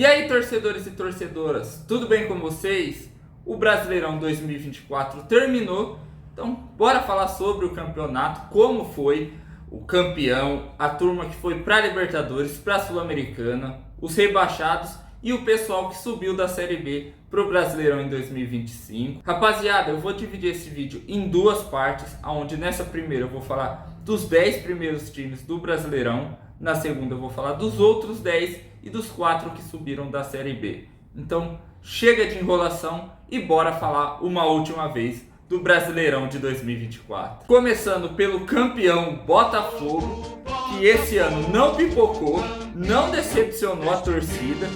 E aí, torcedores e torcedoras, tudo bem com vocês? O Brasileirão 2024 terminou, então bora falar sobre o campeonato, como foi o campeão, a turma que foi para a Libertadores, para a Sul-Americana, os rebaixados e o pessoal que subiu da Série B para o Brasileirão em 2025. Rapaziada, eu vou dividir esse vídeo em duas partes, onde nessa primeira eu vou falar dos 10 primeiros times do Brasileirão, na segunda eu vou falar dos outros 10 e dos 4 que subiram da Série B. Então chega de enrolação e bora falar uma última vez do Brasileirão de 2024. Começando pelo campeão Botafogo, que esse ano não pipocou, não decepcionou a torcida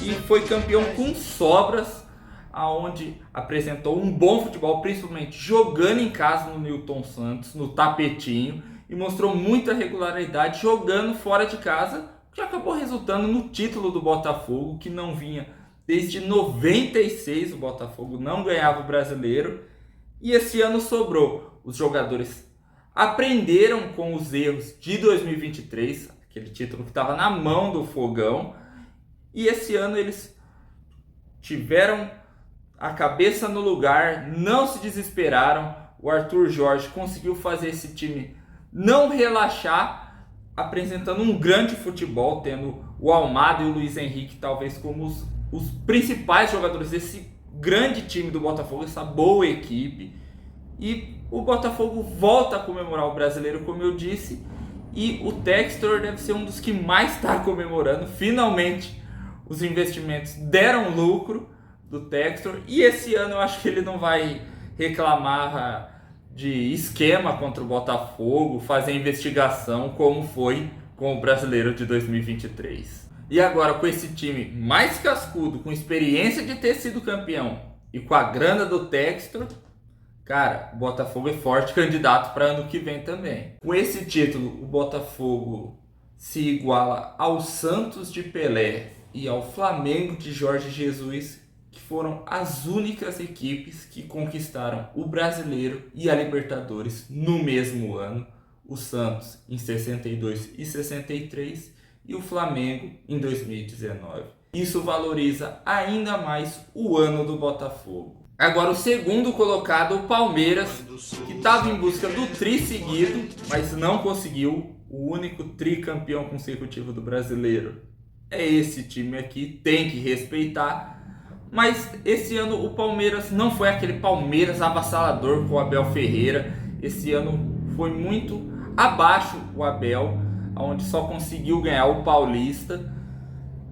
e foi campeão com sobras, aonde apresentou um bom futebol, principalmente jogando em casa no Newton Santos, no tapetinho, e mostrou muita regularidade jogando fora de casa, que acabou resultando no título do Botafogo, que não vinha desde 96, o Botafogo não ganhava o Brasileiro, e esse ano sobrou. Os jogadores aprenderam com os erros de 2023, aquele título que estava na mão do Fogão, e esse ano eles tiveram a cabeça no lugar, não se desesperaram. O Arthur Jorge conseguiu fazer esse time não relaxar, apresentando um grande futebol, tendo o Almada e o Luiz Henrique talvez como os principais jogadores desse grande time do Botafogo, essa boa equipe. E o Botafogo volta a comemorar o Brasileiro, como eu disse, e o Textor deve ser um dos que mais está comemorando. Finalmente os investimentos deram lucro do Textor, e esse ano eu acho que ele não vai reclamar de esquema contra o Botafogo, fazer investigação como foi com o Brasileiro de 2023. E agora, com esse time mais cascudo, com experiência de ter sido campeão e com a grana do Textor, cara, o Botafogo é forte candidato para ano que vem também. Com esse título, o Botafogo se iguala ao Santos de Pelé e ao Flamengo de Jorge Jesus, que foram as únicas equipes que conquistaram o Brasileiro e a Libertadores no mesmo ano. O Santos em 62 e 63 e o Flamengo em 2019. Isso valoriza ainda mais o ano do Botafogo. Agora o segundo colocado, o Palmeiras, que estava em busca do tri seguido, mas não conseguiu. O único tricampeão consecutivo do Brasileiro é esse time aqui, tem que respeitar. Mas esse ano o Palmeiras não foi aquele Palmeiras avassalador com o Abel Ferreira. Esse ano foi muito abaixo o Abel, onde só conseguiu ganhar o Paulista.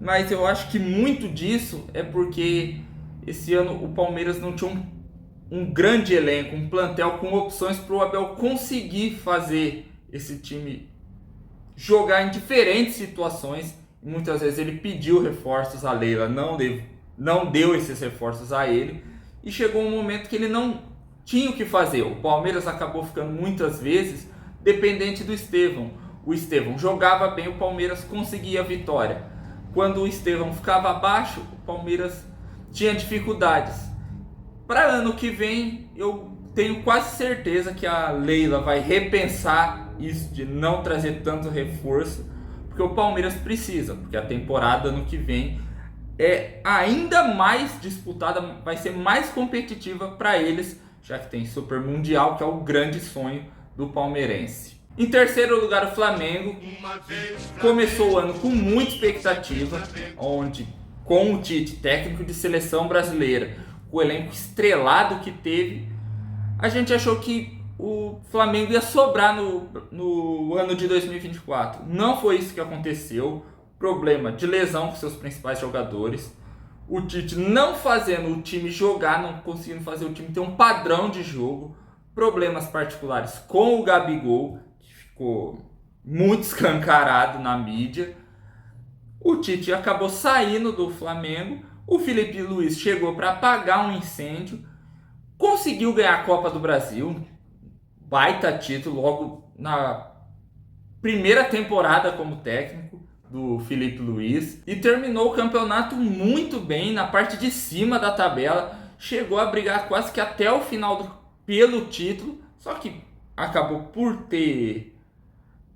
Mas eu acho que muito disso é porque esse ano o Palmeiras não tinha um grande elenco, um plantel com opções para o Abel conseguir fazer esse time jogar em diferentes situações. Muitas vezes ele pediu reforços, a Leila não deu esses reforços a ele, e chegou um momento que ele não tinha o que fazer. O Palmeiras acabou ficando muitas vezes dependente do Estevão. O Estevão jogava bem, o Palmeiras conseguia a vitória. Quando o Estevão ficava abaixo, o Palmeiras tinha dificuldades. Para ano que vem, eu tenho quase certeza que a Leila vai repensar isso de não trazer tanto reforço, porque o Palmeiras precisa, porque a temporada ano que vem é ainda mais disputada, vai ser mais competitiva para eles, já que tem Super Mundial, que é o grande sonho do palmeirense. Em terceiro lugar, o Flamengo começou o ano com muita expectativa, onde com o Tite, técnico de seleção brasileira, o elenco estrelado que teve, a gente achou que o Flamengo ia sobrar no ano de 2024. Não foi isso que aconteceu. Problema de lesão com seus principais jogadores, o Tite não fazendo o time jogar, não conseguindo fazer o time ter um padrão de jogo, problemas particulares com o Gabigol, que ficou muito escancarado na mídia. O Tite acabou saindo do Flamengo, o Felipe Luiz chegou para apagar um incêndio, conseguiu ganhar a Copa do Brasil, baita título logo na primeira temporada como técnico do Felipe Luiz, e terminou o campeonato muito bem na parte de cima da tabela, chegou a brigar quase que até o final pelo título, só que acabou por ter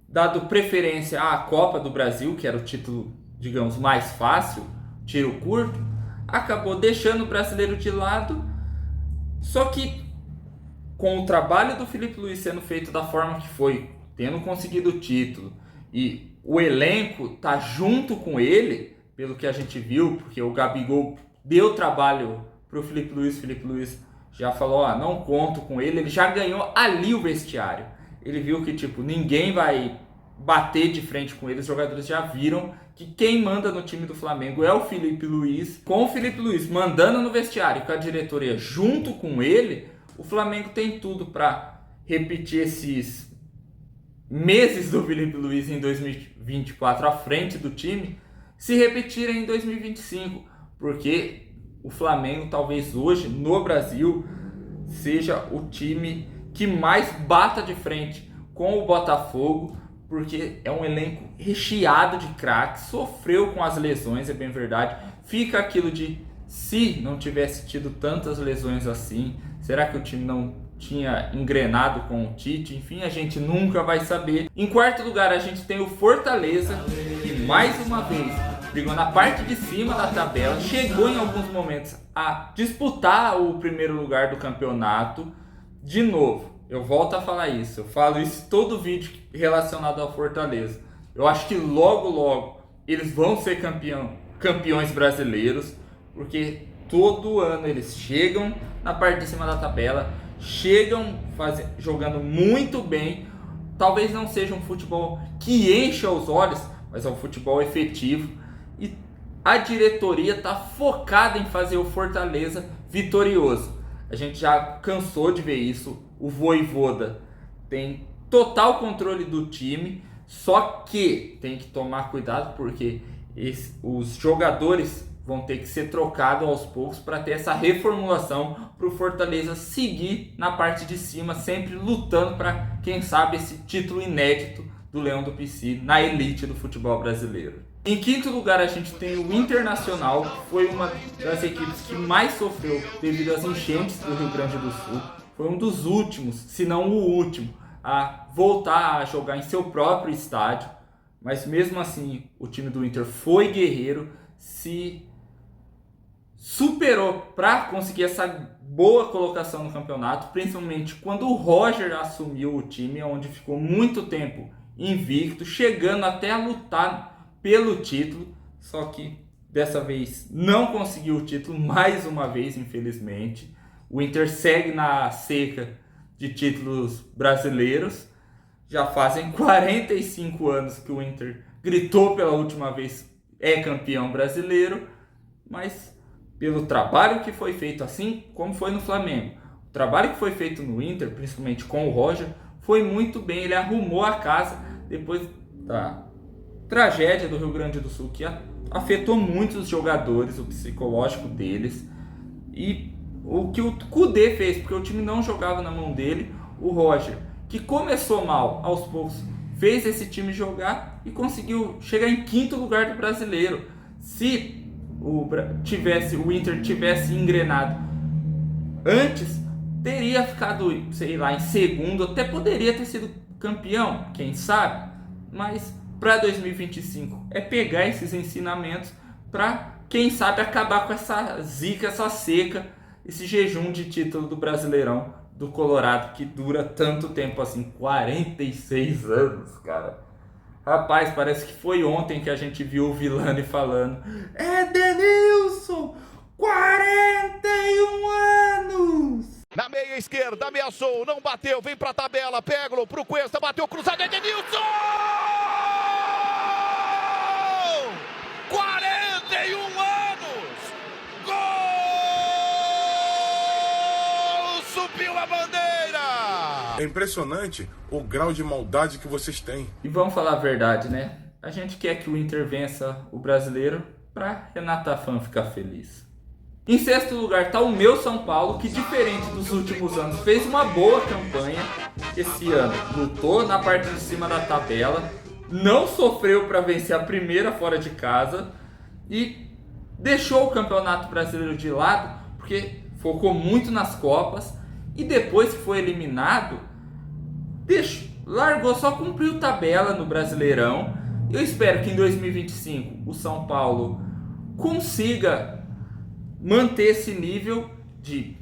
dado preferência à Copa do Brasil, que era o título, digamos, mais fácil, tiro curto, acabou deixando o brasileiro de lado. Só que com o trabalho do Filipe Luís sendo feito da forma que foi, tendo conseguido o título, e o elenco tá junto com ele, pelo que a gente viu, porque o Gabigol deu trabalho pro Filipe Luís já falou, não conto com ele já ganhou ali o vestiário. Ele viu que tipo, ninguém vai bater de frente com ele, os jogadores já viram que quem manda no time do Flamengo é o Filipe Luís. Com o Filipe Luís mandando no vestiário, com a diretoria junto com ele, o Flamengo tem tudo para repetir esses meses do Filipe Luís em 2024 à frente do time, se repetirem em 2025, porque o Flamengo talvez hoje no Brasil seja o time que mais bata de frente com o Botafogo, porque é um elenco recheado de craques, sofreu com as lesões, é bem verdade. Fica aquilo de, se não tivesse tido tantas lesões assim, será que o time não tinha engrenado com o Tite? Enfim, a gente nunca vai saber. Em quarto lugar, a gente tem o Fortaleza, que mais uma vez brigou na parte de cima da tabela, chegou em alguns momentos a disputar o primeiro lugar do campeonato. De novo, eu volto a falar isso, eu falo isso todo vídeo relacionado ao Fortaleza. Eu acho que logo eles vão ser campeões brasileiros, porque todo ano eles chegam na parte de cima da tabela, chegam jogando muito bem. Talvez não seja um futebol que encha os olhos, mas é um futebol efetivo. E a diretoria está focada em fazer o Fortaleza vitorioso. A gente já cansou de ver isso. O Vojvoda tem total controle do time, só que tem que tomar cuidado porque os jogadores vão ter que ser trocados aos poucos para ter essa reformulação para o Fortaleza seguir na parte de cima, sempre lutando para, quem sabe, esse título inédito do Leão do Pici na elite do futebol brasileiro. Em quinto lugar, a gente tem o Internacional, que foi uma das equipes que mais sofreu devido às enchentes do Rio Grande do Sul. Foi um dos últimos, se não o último, a voltar a jogar em seu próprio estádio. Mas mesmo assim, o time do Inter foi guerreiro, se superou para conseguir essa boa colocação no campeonato, principalmente quando o Roger assumiu o time, onde ficou muito tempo invicto, chegando até a lutar pelo título, só que dessa vez não conseguiu o título, mais uma vez, infelizmente. O Inter segue na seca de títulos brasileiros. Já fazem 45 anos que o Inter gritou pela última vez é campeão brasileiro, mas pelo trabalho que foi feito, assim como foi no Flamengo, o trabalho que foi feito no Inter, principalmente com o Roger, foi muito bem. Ele arrumou a casa depois da tragédia do Rio Grande do Sul, que afetou muito os jogadores, o psicológico deles. E o que o Kudê fez, porque o time não jogava na mão dele, o Roger, que começou mal, aos poucos fez esse time jogar e conseguiu chegar em quinto lugar do brasileiro. Se o Inter tivesse engrenado antes, teria ficado, sei lá, em segundo, até poderia ter sido campeão, quem sabe, mas para 2025 é pegar esses ensinamentos para, quem sabe, acabar com essa zica, essa seca, esse jejum de título do Brasileirão do Colorado, que dura tanto tempo assim, 46 anos, cara. Rapaz, parece que foi ontem que a gente viu o Vilani falando: é Denilson, 41 anos! Na meia esquerda, ameaçou, não bateu, vem pra tabela, pega-o pro Cuesta, bateu cruzado, é Denilson! 41 anos! Gol! Subiu a bandeira! É impressionante o grau de maldade que vocês têm. E vamos falar a verdade, né? A gente quer que o Inter vença o brasileiro pra Renata Fã ficar feliz. Em sexto lugar está o meu São Paulo, que, diferente dos últimos anos, fez uma boa campanha esse ano. Lutou na parte de cima da tabela, não sofreu para vencer a primeira fora de casa e deixou o Campeonato Brasileiro de lado, porque focou muito nas Copas, e depois que foi eliminado, largou, só cumpriu tabela no Brasileirão. Eu espero que em 2025 o São Paulo consiga manter esse nível de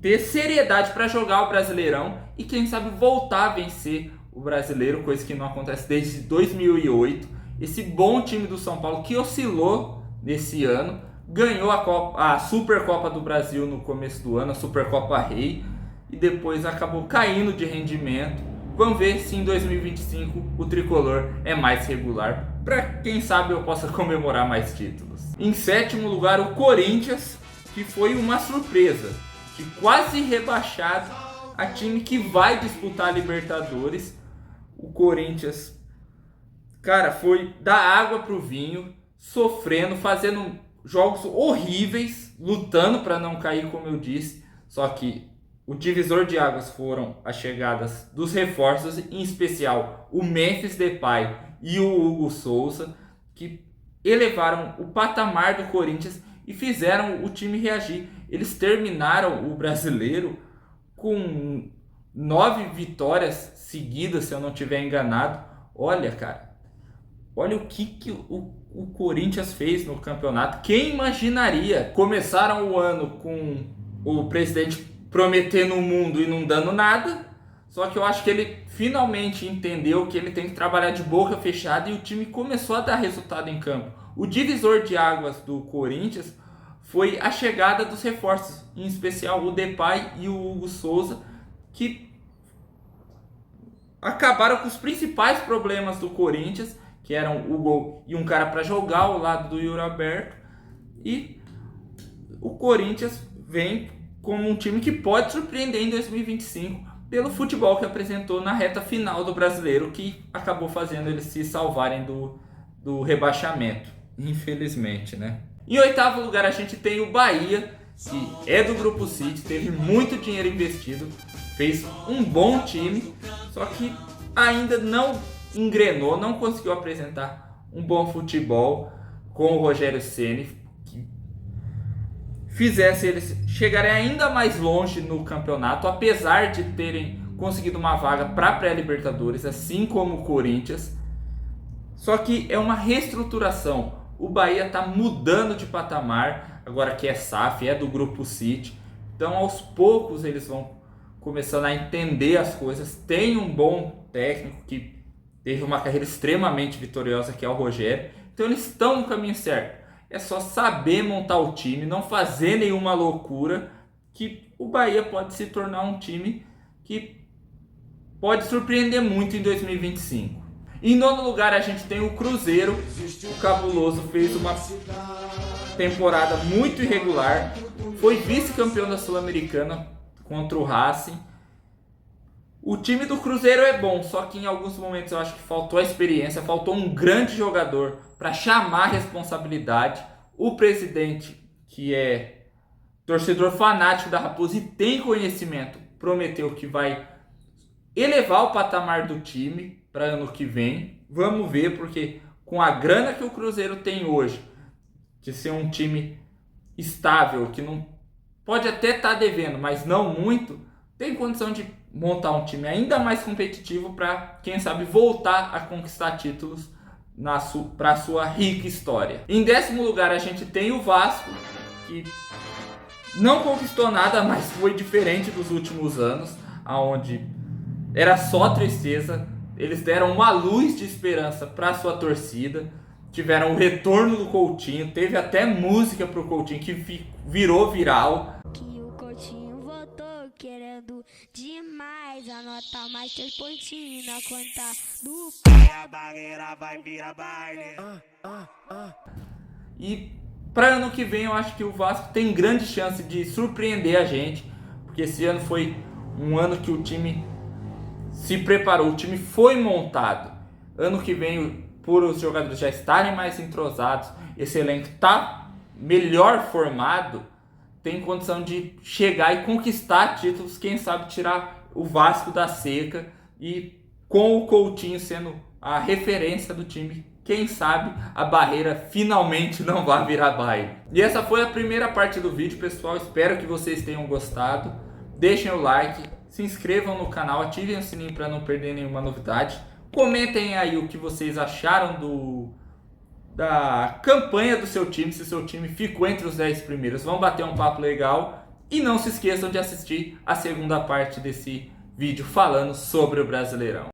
ter seriedade para jogar o Brasileirão e quem sabe voltar a vencer o Brasileiro, coisa que não acontece desde 2008. Esse bom time do São Paulo que oscilou nesse ano, ganhou a Supercopa do Brasil no começo do ano, a Supercopa Rei, e depois acabou caindo de rendimento. Vamos ver se em 2025 o tricolor é mais regular, para quem sabe eu possa comemorar mais títulos. Em sétimo lugar, o Corinthians, que foi uma surpresa, de quase rebaixado a time que vai disputar a Libertadores. O Corinthians, cara, foi da água pro vinho, sofrendo, fazendo jogos horríveis, lutando para não cair, como eu disse. Só que o divisor de águas foram as chegadas dos reforços, em especial o Memphis Depay e o Hugo Souza, que elevaram o patamar do Corinthians e fizeram o time reagir. Eles terminaram o Brasileiro com 9 vitórias seguidas, se eu não estiver enganado. Olha, cara, olha o que o Corinthians fez no campeonato. Quem imaginaria? Começaram o ano com o presidente prometendo o mundo e não dando nada. Só que eu acho que ele finalmente entendeu que ele tem que trabalhar de boca fechada e o time começou a dar resultado em campo. O divisor de águas do Corinthians foi a chegada dos reforços, em especial o Depay e o Hugo Souza, que acabaram com os principais problemas do Corinthians, que eram o gol e um cara para jogar ao lado do Yuri Alberto. E o Corinthians vem como um time que pode surpreender em 2025 pelo futebol que apresentou na reta final do Brasileiro, que acabou fazendo eles se salvarem do rebaixamento, infelizmente, né? Em oitavo lugar a gente tem o Bahia, que é do Grupo City, teve muito dinheiro investido, fez um bom time, só que ainda não engrenou, não conseguiu apresentar um bom futebol com o Rogério Ceni, que fizesse eles chegarem ainda mais longe no campeonato, apesar de terem conseguido uma vaga para a pré-Libertadores, assim como o Corinthians. Só que é uma reestruturação. O Bahia está mudando de patamar, agora que é SAF, é do Grupo City. Então aos poucos eles vão começando a entender as coisas. Tem um bom técnico que teve uma carreira extremamente vitoriosa, que é o Rogério. Então eles estão no caminho certo. É só saber montar o time, não fazer nenhuma loucura, que o Bahia pode se tornar um time que pode surpreender muito em 2025. Em nono lugar a gente tem o Cruzeiro. O Cabuloso fez uma temporada muito irregular, foi vice-campeão da Sul-Americana contra o Racing. O time do Cruzeiro é bom, só que em alguns momentos eu acho que faltou a experiência, faltou um grande jogador para chamar a responsabilidade. O presidente, que é torcedor fanático da Raposa e tem conhecimento, prometeu que vai elevar o patamar do time para ano que vem. Vamos ver, porque com a grana que o Cruzeiro tem hoje, de ser um time estável, que não pode até estar devendo, mas não muito, tem condição de montar um time ainda mais competitivo para, quem sabe, voltar a conquistar títulos para a sua rica história. Em décimo lugar a gente tem o Vasco, que não conquistou nada, mas foi diferente dos últimos anos, onde era só tristeza. Eles deram uma luz de esperança para a sua torcida, tiveram o retorno do Coutinho, teve até música para o Coutinho que virou viral. Querendo demais, anota mais 3 pontinhos na conta do pai. A barreira vai virar baile. E para ano que vem eu acho que o Vasco tem grande chance de surpreender a gente, porque esse ano foi um ano que o time se preparou, o time foi montado. Ano que vem, por os jogadores já estarem mais entrosados, esse elenco está melhor formado, tem condição de chegar e conquistar títulos, quem sabe tirar o Vasco da seca, e com o Coutinho sendo a referência do time, quem sabe a barreira finalmente não vai virar baile. E essa foi a primeira parte do vídeo, pessoal. Espero que vocês tenham gostado. Deixem o like, se inscrevam no canal, ativem o sininho para não perder nenhuma novidade. Comentem aí o que vocês acharam da campanha do seu time, se seu time ficou entre os 10 primeiros. Vamos bater um papo legal e não se esqueçam de assistir a segunda parte desse vídeo falando sobre o Brasileirão.